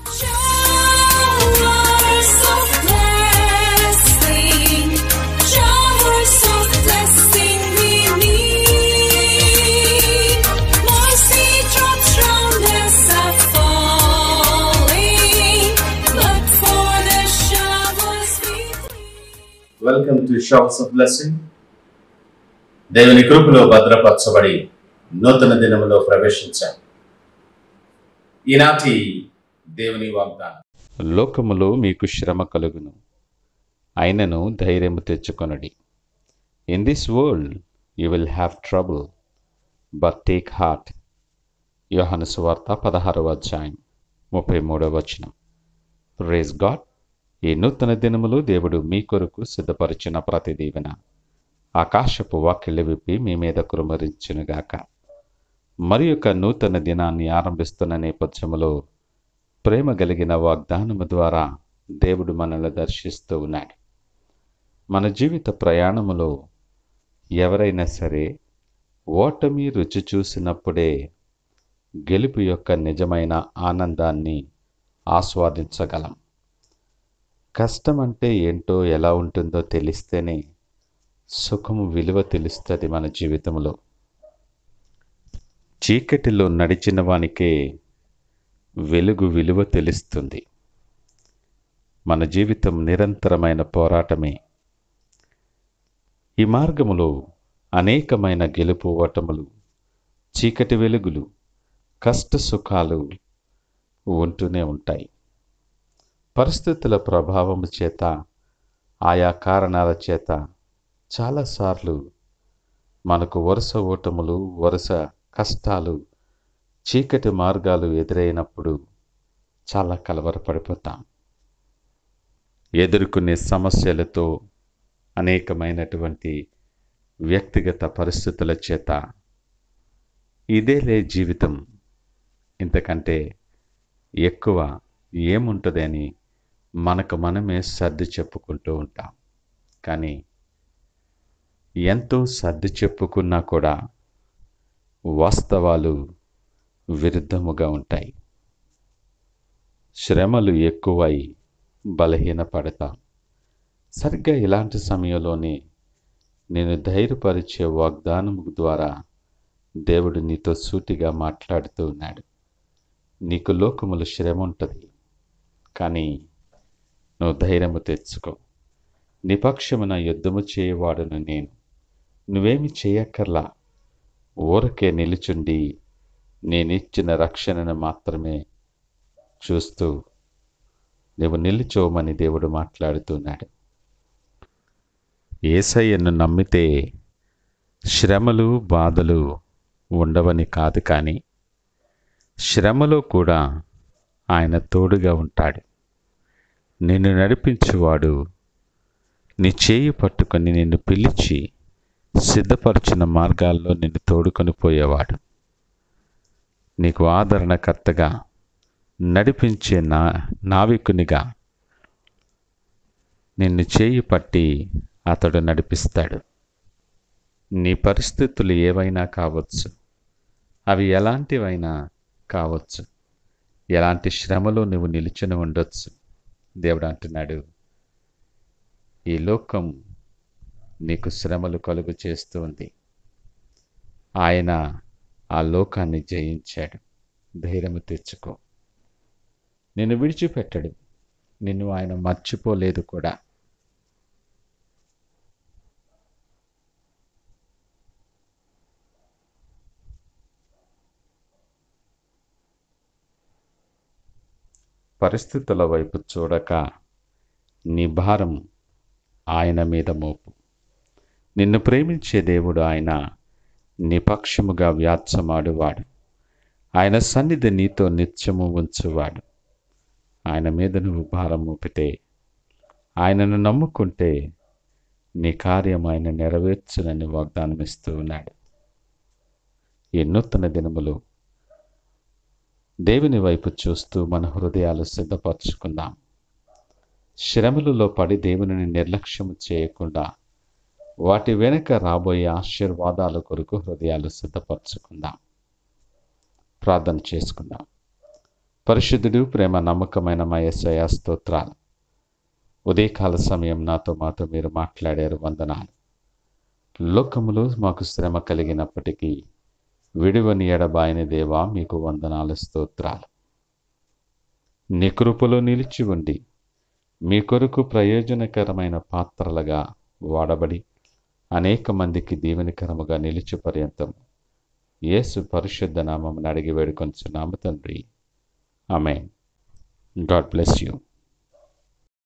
Showers of blessing, showers of blessing we need. Mercy drops round us are falling, but for the showers we plead. Welcome to showers of blessing. దేవుని కృపలో భద్రపరచబడి నూతన దినములో ప్రవేశించాం. ఈనాటి దేవుని వాగ్దానం, లోకములో మీకు శ్రమ కలుగును, అయినను ధైర్యము తెచ్చుకొనుడి. In this world you will have trouble, but take heart. Yohanu సువార్త 16వ అధ్యాయం 33వ వచనం. Praise God. ఈ నూతన దినములో దేవుడు మీ కొరకు సిద్ధపరిచిన ప్రతి దీవెన ఆకాశపు వాకిళ్ళు విప్పి మీ మీద కురుమరించునుగాక. మరి యొక్క నూతన దినాన్ని ఆరంభిస్తున్న నేపథ్యములో ప్రేమ కలిగిన వాగ్దానము ద్వారా దేవుడు మనల్ని దర్శిస్తూ ఉన్నాడు. మన జీవిత ప్రయాణములో ఎవరైనా సరే ఓటమి రుచి చూసినప్పుడే గెలుపు యొక్క నిజమైన ఆనందాన్ని ఆస్వాదించగలం. కష్టం అంటే ఏంటో ఎలా ఉంటుందో తెలిస్తేనే సుఖము విలువ తెలుస్తుంది మన జీవితంలో. చీకటిలో నడిచిన వానికే వెలుగు విలువ తెలుస్తుంది. మన జీవితం నిరంతరమైన పోరాటమే. ఈ మార్గములో అనేకమైన గెలుపు ఓటములు, చీకటి వెలుగులు, కష్ట సుఖాలు ఉంటూనే ఉంటాయి. పరిస్థితుల ప్రభావము చేత, ఆయా కారణాల చేత చాలాసార్లు మనకు వరుస ఓటములు, వరుస కష్టాలు, చీకటి మార్గాలు ఎదురైనప్పుడు చాలా కలవరపడిపోతాం. ఎదుర్కొనే సమస్యలతో, అనేకమైనటువంటి వ్యక్తిగత పరిస్థితుల చేత ఇదేలే జీవితం, ఇంతకంటే ఎక్కువ ఏముంటుంది అని మనకు మనమే సర్ది చెప్పుకుంటూ ఉంటాం. కానీ ఎంతో సర్ది చెప్పుకున్నా కూడా వాస్తవాలు విరుద్ధముగా ఉంటాయి. శ్రమలు ఎక్కువై బలహీనపడతాం. సరిగ్గా ఇలాంటి సమయంలోనే నేను ధైర్యపరిచే వాగ్దానం ద్వారా దేవుడు నీతో సూటిగా మాట్లాడుతూ ఉన్నాడు. నీకు లోకములు శ్రమ ఉంటుంది, కానీ నువ్వు ధైర్యము తెచ్చుకో. నీ పక్షమున యుద్ధము చేయవాడును నేను. నువ్వేమి చేయక్కర్లా, ఊరకే నిలుచుండి నేనిచ్చిన రక్షణను మాత్రమే చూస్తూ నువ్వు నిలుచోమని దేవుడు మాట్లాడుతున్నాడు. యేసయ్యను నమ్మితే శ్రమలు, బాధలు ఉండవని కాదు, కానీ శ్రమలో కూడా ఆయన తోడుగా ఉంటాడు. నిన్ను నడిపించువాడు, నీ చేయి పట్టుకొని నిన్ను పిలిచి సిద్ధపరిచిన మార్గాల్లో నిన్ను తోడుకొని పోయేవాడు. నీకు ఆదరణకర్తగా, నడిపించే నావికునిగా నిన్ను చేయి పట్టి అతడు నడిపిస్తాడు. నీ పరిస్థితులు ఏవైనా కావచ్చు, అవి ఎలాంటివైనా కావచ్చు, ఎలాంటి శ్రమలో నువ్వు నిలుచుని ఉండొచ్చు. దేవుడు అంటున్నాడు, ఈ లోకం నీకు శ్రమలు కలుగు చేస్తూ ఉంది. ఆయన ఆ లోకాన్ని జయించాడు. ధైర్యము తెచ్చుకో. నిన్ను విడిచిపెట్టడు, నిన్ను ఆయన మర్చిపోలేదు కూడా. పరిస్థితుల వైపు చూడక నీ భారం ఆయన మీద మోపు. నిన్ను ప్రేమించే దేవుడు ఆయన నీ పక్షముగా వ్యాజ్యమాడువాడు. ఆయన సన్నిధి నీతో నిత్యము ఉంచువాడు. ఆయన మీద నువ్వు భారం మోపితే, ఆయనను నమ్ముకుంటే నీ కార్యం ఆయన నెరవేర్చునని వాగ్దానం ఇస్తూ ఉన్నాడు. ఈ నూతన దినములు దేవుని వైపు చూస్తూ మన హృదయాలు సిద్ధపరచుకుందాం. శ్రమలలో పడి దేవుని నిర్లక్ష్యం చేయకుండా వాటి వెనుక రాబోయే ఆశీర్వాదాల కొరకు హృదయాలు సిద్ధపరచుకుందాం. ప్రార్థన చేసుకుందాం. పరిశుద్ధుడు, ప్రేమ నమ్మకమైన మా యేసయ్య స్తోత్రాలు. ఉదయకాల సమయం నాతో మాతో మీరు మాట్లాడారు, వందనాలు. లోకములో మాకు శ్రమ కలిగినప్పటికీ విడివని ఎడబాయని దేవా, మీకు వందనాలు, స్తోత్రాలు. నీ కృపలో నిలిచి ఉండి మీ కొరకు ప్రయోజనకరమైన పాత్రలుగా వాడబడి అనేక మందికి దీవెనకరముగా నిలిచి పర్యంతం యేసు పరిశుద్ధ నామమున అడిగి వేడుకొంచున్నాము తండ్రి. ఆమేన్. God bless you.